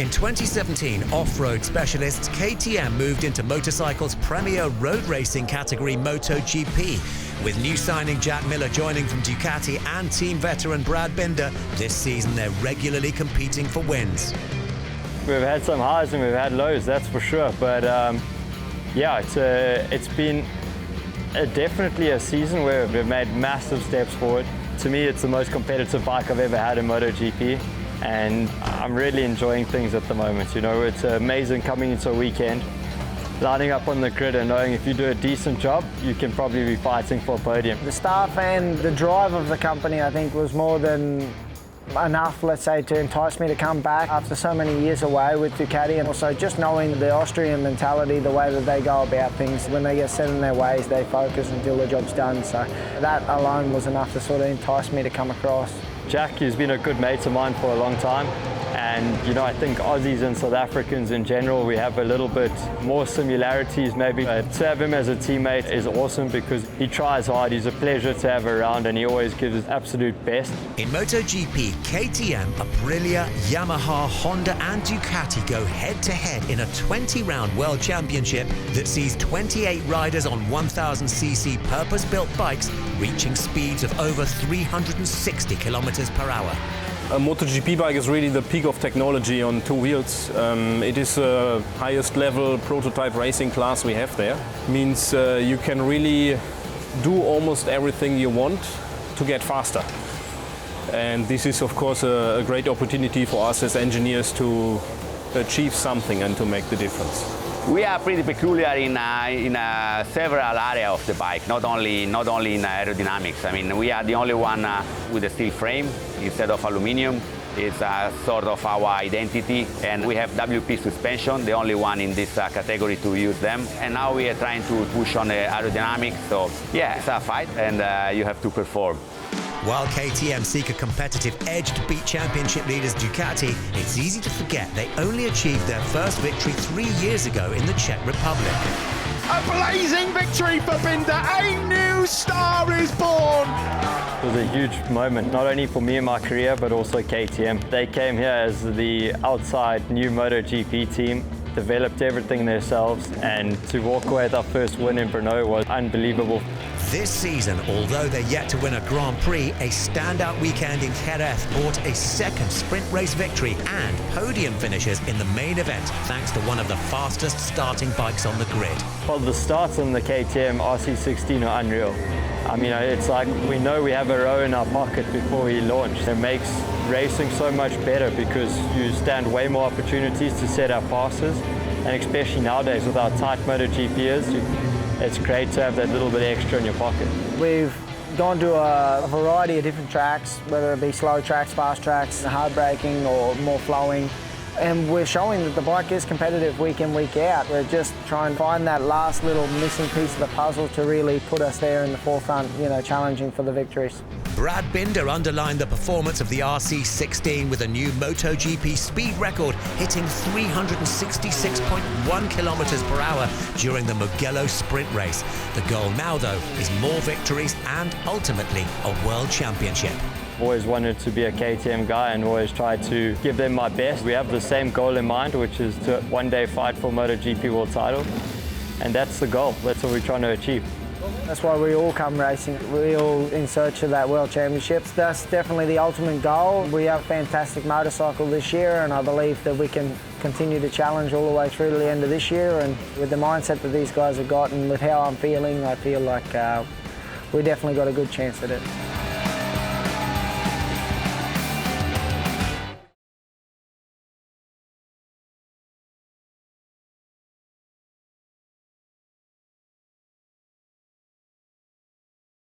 In 2017, off-road specialists KTM moved into motorcycles' premier road racing category Moto GP. With new signing Jack Miller joining from Ducati and team veteran Brad Binder, this season they're regularly competing for wins. We've had some highs and we've had lows, that's for sure. But yeah, it's been definitely a season where we've made massive steps forward. To me, it's the most competitive bike I've ever had in MotoGP, and I'm really enjoying things at the moment. You know, it's amazing coming into a weekend, lining up on the grid and knowing if you do a decent job, you can probably be fighting for a podium. The staff and the drive of the company, I think, was more than enough, let's say, to entice me to come back after so many years away with Ducati, and also just knowing the Austrian mentality, the way that they go about things. When they get set in their ways, they focus until the job's done. So that alone was enough to sort of entice me to come across. Jack has been a good mate of mine for a long time, and you know, I think Aussies and South Africans in general, we have a little bit more similarities maybe. To have him as a teammate is awesome because he tries hard, he's a pleasure to have around, and he always gives his absolute best. In MotoGP, KTM, Aprilia, Yamaha, Honda and Ducati go head-to-head in a 20-round World Championship that sees 28 riders on 1,000cc purpose-built bikes reaching speeds of over 360 kilometers per hour. A MotoGP bike is really the peak of technology on two wheels. It is the highest level prototype racing class we have there. Means you can really do almost everything you want to get faster. And this is of course a great opportunity for us as engineers to achieve something and to make the difference. We are pretty peculiar in several areas of the bike, not only in aerodynamics. I mean, we are the only one with a steel frame instead of aluminum. It's sort of our identity, and we have WP suspension, the only one in this category to use them. And now we are trying to push on the aerodynamics. So yeah, it's a fight, and you have to perform. While KTM seek a competitive edge to beat championship leaders Ducati, it's easy to forget they only achieved their first victory 3 years ago in the Czech Republic. A blazing victory for Binder, a new star is born! It was a huge moment, not only for me in my career, but also KTM. They came here as the outside new MotoGP team, developed everything themselves, and to walk away with our first win in Brno was unbelievable. This season, although they're yet to win a Grand Prix, a standout weekend in Jerez brought a second sprint race victory and podium finishes in the main event, thanks to one of the fastest starting bikes on the grid. Well, the starts on the KTM RC16 are unreal. I mean, it's like we know we have a row in our pocket before we launch. It makes racing so much better because you stand way more opportunities to set up passes, and especially nowadays with how tight MotoGP is, it's great to have that little bit extra in your pocket. We've gone to a variety of different tracks, whether it be slow tracks, fast tracks, hard braking or more flowing. And we're showing that the bike is competitive week in, week out. We're just trying to find that last little missing piece of the puzzle to really put us there in the forefront, you know, challenging for the victories. Brad Binder underlined the performance of the RC16 with a new MotoGP speed record, hitting 366.1 kilometers per hour during the Mugello sprint race. The goal now, though, is more victories and ultimately a world championship. Always wanted to be a KTM guy and always tried to give them my best. We have the same goal in mind, which is to one day fight for MotoGP world title. And that's the goal. That's what we're trying to achieve. That's why we all come racing. We're all in search of that World Championships. That's definitely the ultimate goal. We have a fantastic motorcycle this year, and I believe that we can continue to challenge all the way through to the end of this year. And with the mindset that these guys have got and with how I'm feeling, I feel like we definitely got a good chance at it.